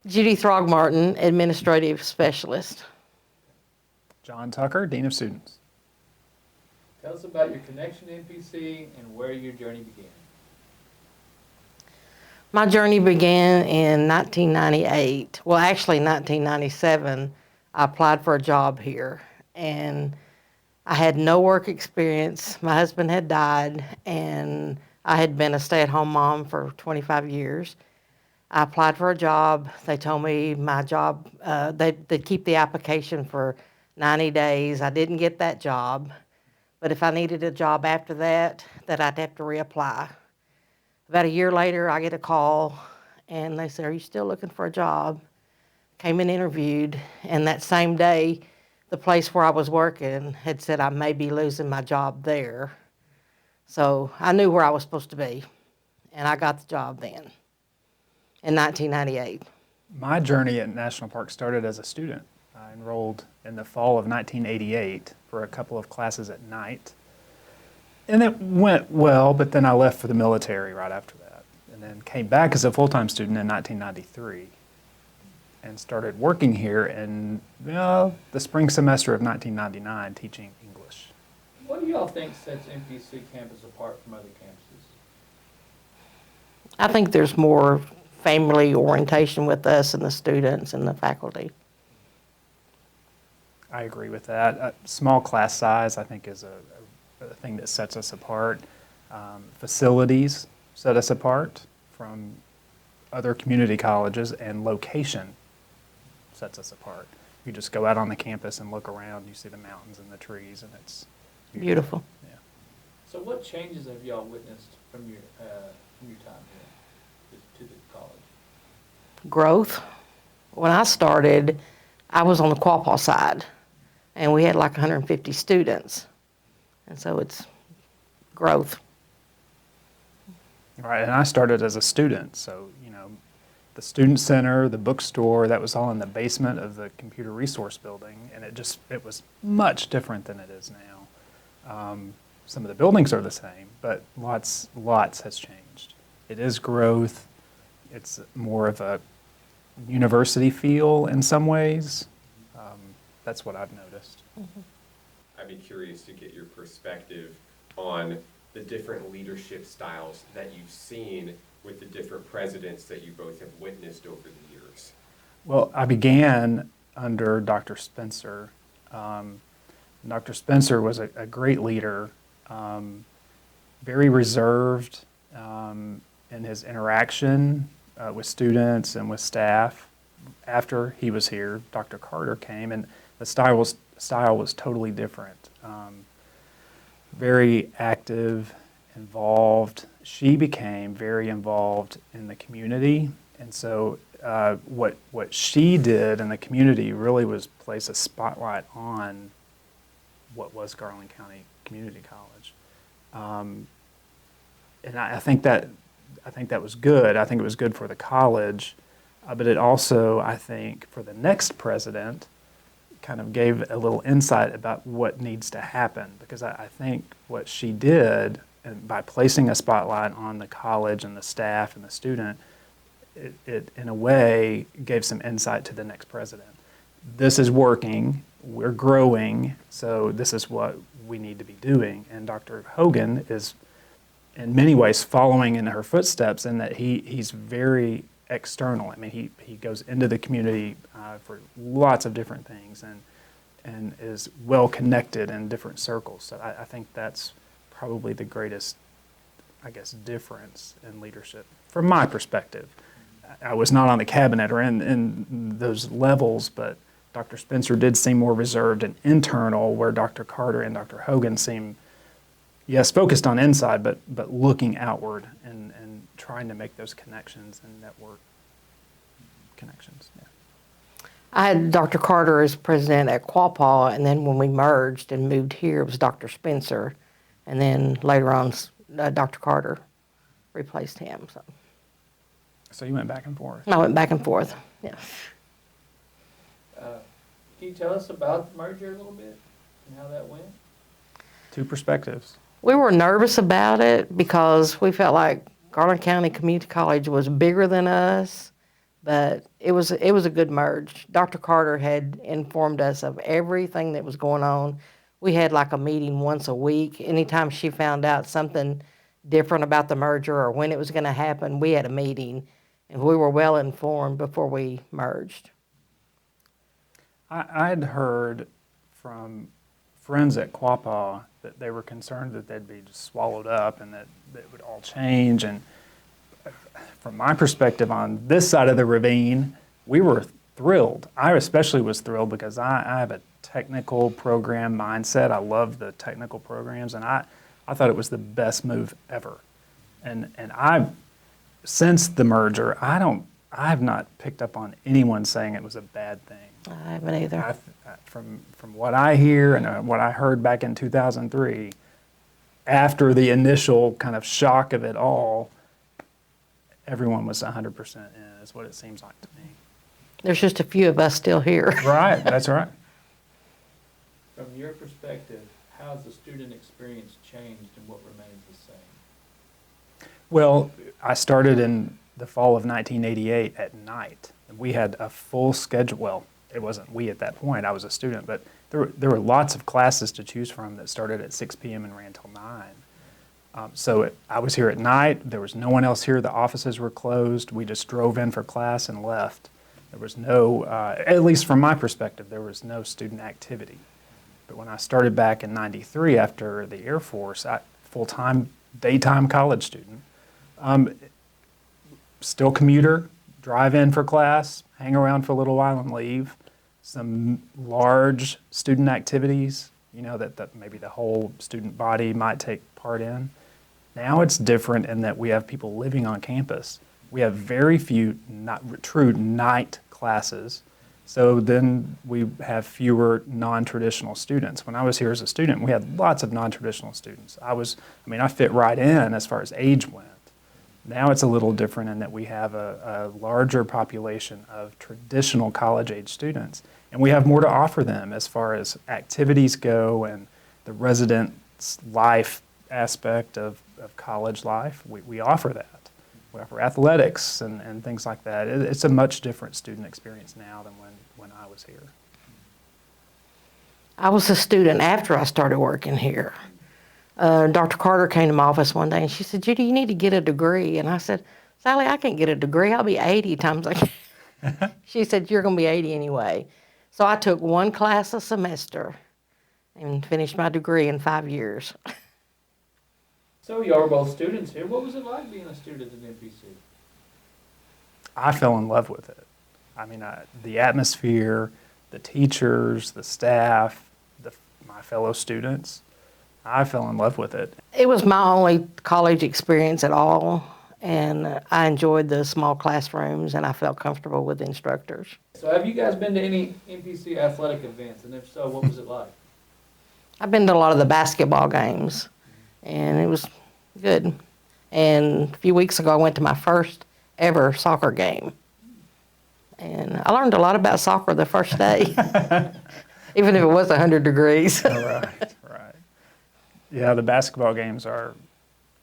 Judy Throgmartin, Administrative Specialist. John Tucker, Dean of Students. Tell us about your connection to NPC and where your journey began. My journey began in 1998. Well, actually, 1997. I applied for a job here, and I had no work experience. My husband had died, and I had been a stay-at-home mom for 25 years. I applied for a job. They told me my job, they'd keep the application for 90 days. I didn't get that job, but if I needed a job after that, that I'd have to reapply. About a year later, I get a call, and they said, "Are you still looking for a job?" Came and interviewed, and that same day, the place where I was working had said I may be losing my job there. So I knew where I was supposed to be, and I got the job then in 1998. My journey at National Park started as a student. I enrolled in the fall of 1988 for a couple of classes at night. And it went well, but then I left for the military right after that. And then came back as a full-time student in 1993 and started working here in the spring semester of 1999 teaching English. What do y'all think sets NPC campus apart from other campuses? I think there's more family orientation with us and the students and the faculty. I agree with that. Small class size, I think, is a thing that sets us apart. Facilities set us apart from other community colleges, and location sets us apart. You just go out on the campus and look around, you see the mountains and the trees, and it's Beautiful. Yeah. So what changes have y'all witnessed from your time here to the college? Growth. When I started, I was on the Quapaw side, and we had like 150 students. And so it's growth. Right, and I started as a student, so, the student center, the bookstore, that was all in the basement of the computer resource building, and it was much different than it is now. Some of the buildings are the same, but lots has changed. It is growth. It's more of a university feel in some ways. That's what I've noticed. Mm-hmm. I'd be curious to get your perspective on the different leadership styles that you've seen with the different presidents that you both have witnessed over the years. Well, I began under Dr. Spencer. Dr. Spencer was a great leader, very reserved in his interaction with students and with staff. After he was here, Dr. Carter came, and the style was totally different. Very active, involved. She became very involved in the community, and so what she did in the community really was place a spotlight on what was Garland County Community College, and I think that was good. I think it was good for the college, but it also, I think, for the next president, kind of gave a little insight about what needs to happen, because I think what she did, and by placing a spotlight on the college and the staff and the student, it in a way gave some insight to the next president. This is working, we're growing, so this is what we need to be doing. And Dr. Hogan is in many ways following in her footsteps in that he's very external. I mean, he goes into the community for lots of different things and is well connected in different circles. So I think that's probably the greatest, I guess, difference in leadership from my perspective. I was not on the cabinet or in those levels, but Dr. Spencer did seem more reserved and internal, where Dr. Carter and Dr. Hogan seem, yes, focused on inside, but looking outward and trying to make those connections and network connections. Yeah. I had Dr. Carter as president at Quapaw, and then when we merged and moved here, it was Dr. Spencer. And then later on, Dr. Carter replaced him. So you went back and forth. I went back and forth, yeah. Can you tell us about the merger a little bit and how that went? Two perspectives. We were nervous about it because we felt like Garland County Community College was bigger than us, But it was a good merge. Dr. Carter had informed us of everything that was going on. We had like a meeting once a week. Anytime she found out something different about the merger or when it was going to happen, we had a meeting, and we were well informed before we merged. I'd heard from friends at Quapaw that they were concerned that they'd be just swallowed up and that it would all change. And from my perspective on this side of the ravine, we were thrilled. I especially was thrilled because I have a technical program mindset. I love the technical programs, and I thought it was the best move ever. And since the merger, I have not picked up on anyone saying it was a bad thing. I haven't either. From what I hear and what I heard back in 2003, after the initial kind of shock of it all, everyone was 100% in, is what it seems like to me. There's just a few of us still here. Right, that's right. From your perspective, how has the student experience changed and what remains the same? Well, I started in the fall of 1988 at night. And we had a full schedule. Well, it wasn't we at that point. I was a student, but there were lots of classes to choose from that started at 6 p.m. and ran till 9. I was here at night. There was no one else here. The offices were closed. We just drove in for class and left. There was no, at least from my perspective, there was no student activity. But when I started back in '93 after the Air Force, full-time, daytime college student, still commuter, drive in for class, hang around for a little while and leave. Some large student activities, that maybe the whole student body might take part in. Now it's different in that we have people living on campus. We have very few true night classes, so then we have fewer non-traditional students. When I was here as a student, we had lots of non-traditional students. I fit right in as far as age went. Now it's a little different in that we have a larger population of traditional college-age students, and we have more to offer them as far as activities go and the residence life aspect of college life. We offer that. We offer athletics and things like that. It's a much different student experience now than when I was here. I was a student after I started working here. Dr. Carter came to my office one day and she said, "Judy, you need to get a degree." And I said, "Sally, I can't get a degree. I'll be 80 times I can." She said, "You're going to be 80 anyway." So I took one class a semester and finished my degree in 5 years. So y'all were both students here. What was it like being a student at MPC? I fell in love with it. The atmosphere, the teachers, the staff, my fellow students. I fell in love with it. It was my only college experience at all, and I enjoyed the small classrooms, and I felt comfortable with the instructors. So have you guys been to any MPC athletic events? And if so, what was it like? I've been to a lot of the basketball games, and it was good. And a few weeks ago, I went to my first ever soccer game. And I learned a lot about soccer the first day, even if it was 100 degrees. Right. Yeah, the basketball games are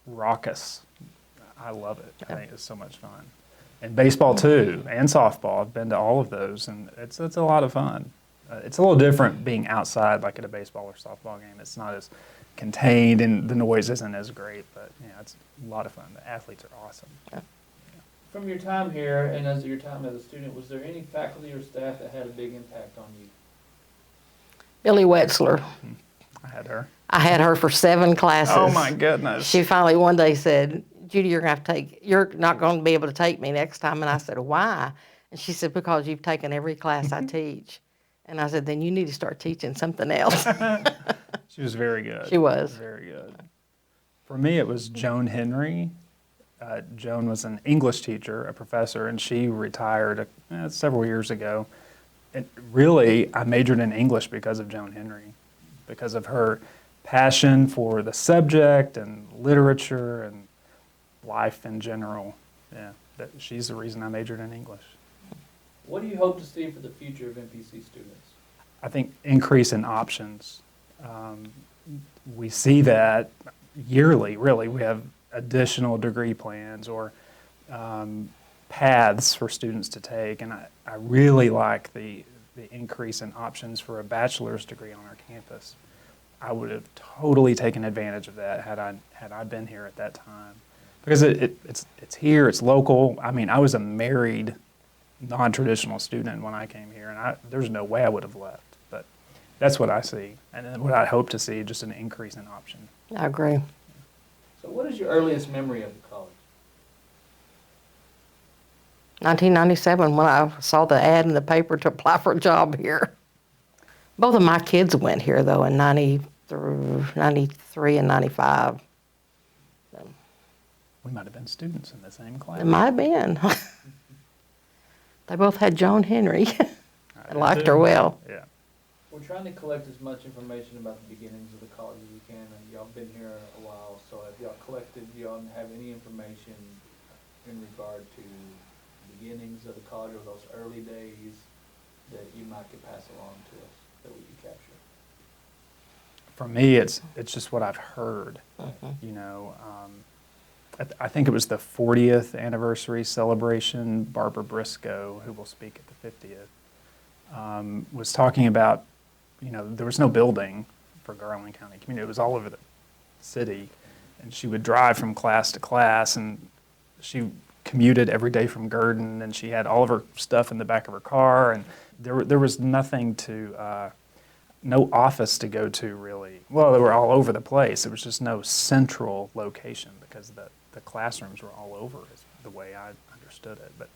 raucous. I love it. I think it's so much fun. And baseball too, and softball. I've been to all of those, and it's a lot of fun. It's a little different being outside, like at a baseball or softball game. It's not as contained, and the noise isn't as great, but it's a lot of fun. The athletes are awesome. Yeah. From your time here and as your time as a student, was there any faculty or staff that had a big impact on you? Billy Wetzler. I had her. I had her for 7 classes. Oh my goodness. She finally one day said, "Judy, you're not going to be able to take me next time." And I said, "Why?" And she said, "Because you've taken every class I teach." And I said, "Then you need to start teaching something else." She was very good. She was. Very good. For me, it was Joan Henry. Joan was an English teacher, a professor, and she retired several years ago. And really, I majored in English because of Joan Henry, because of her passion for the subject and literature and life in general. Yeah, she's the reason I majored in English. What do you hope to see for the future of MPC students? I think increase in options. We see that yearly, really. We have additional degree plans or paths for students to take, and I really like the increase in options for a bachelor's degree on our campus. I would have totally taken advantage of that had I been here at that time, because it's here, it's local. I mean, I was a married, non-traditional student when I came here, and there's no way I would have left. But that's what I see, and then what I hope to see, just an increase in option. I agree. So what is your earliest memory of the college? 1997, when I saw the ad in the paper to apply for a job here. Both of my kids went here, though, in 93 and 95. We might have been students in the same class. It might have been. They both had Joan Henry. I liked her well. Yeah. We're trying to collect as much information about the beginnings of the college as we can, and y'all been here a while, so have y'all collected, do y'all have any information in regard to the beginnings of the college or those early days that you might could pass along to us that we could capture? For me, it's just what I've heard. You know, I think it was the 40th anniversary celebration. Barbara Briscoe, who will speak at the 50th, was talking about, you know, there was no building for Garland County Community. It was all over the city, and she would drive from class to class, and she commuted every day from Gurdon, and she had all of her stuff in the back of her car, and there was nothing to, no office to go to really. Well, they were all over the place. There was just no central location because the classrooms were all over is the way I understood it. But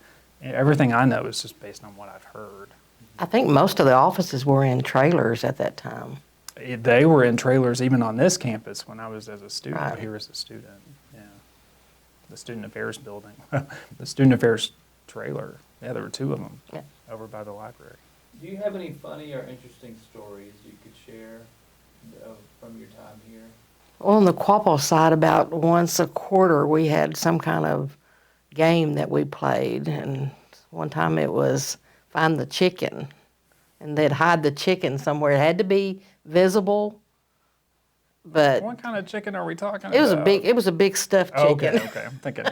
everything I know is just based on what I've heard. I think most of the offices were in trailers at that time. They were in trailers even on this campus when I was as a student, Right. here as a student. Yeah, the Student Affairs building, the Student Affairs trailer. Yeah, there were two of them over by the library. Do you have any funny or interesting stories you could share from your time here? Well, on the Quapaw side, about once a quarter, we had some kind of game that we played. And one time it was find the chicken. And they'd hide the chicken somewhere. It had to be visible, but What kind of chicken are we talking it was about? it was a big stuffed Oh, chicken. okay, I'm thinking.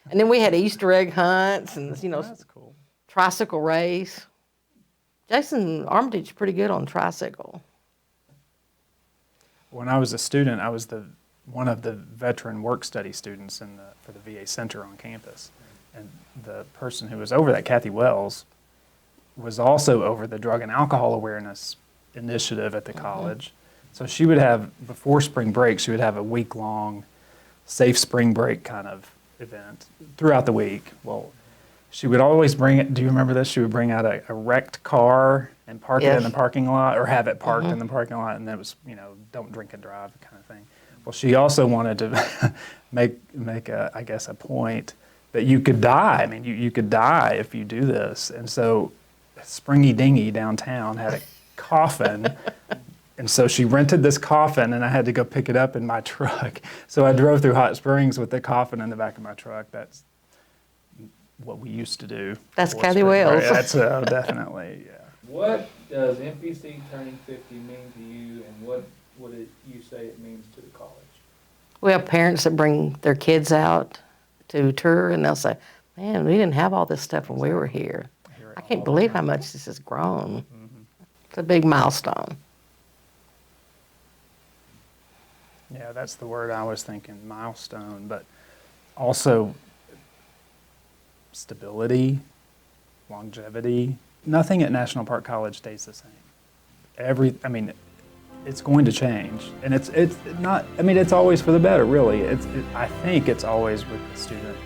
And then we had Easter egg hunts and, you know, That's cool. tricycle race. Jason Armitage is pretty good on tricycle. When I was a student, I was one of the veteran work study students for the VA Center on campus. And the person who was over that, Kathy Wells, was also over the drug and alcohol awareness initiative at the college. So she would have, before spring break, she would have a week-long safe spring break kind of event throughout the week. Well, she would always bring, do you remember this? She would bring out a wrecked car and park it in the parking lot, or have it parked in the parking lot, and it was, you know, don't drink and drive kind of thing. Well, she also wanted to make I guess, a point that you could die. I mean, you could die if you do this. And so Springy Dingy downtown had a coffin, and so she rented this coffin, and I had to go pick it up in my truck. So I drove through Hot Springs with the coffin in the back of my truck. That's what we used to do. That's before Kathy spring break. Wells. That's definitely, yeah. What does MPC turning 50 mean to you, and what would you say it means to the college? We have parents that bring their kids out to tour, and they'll say, man, we didn't have all this stuff when we were here. Hear it I can't all the believe how time. much this has grown. It's a big milestone. Yeah, that's the word I was thinking, milestone, but also stability, longevity. Nothing at National Park College stays the same. It's going to change, and it's not, it's always for the better, really. I think it's always with the student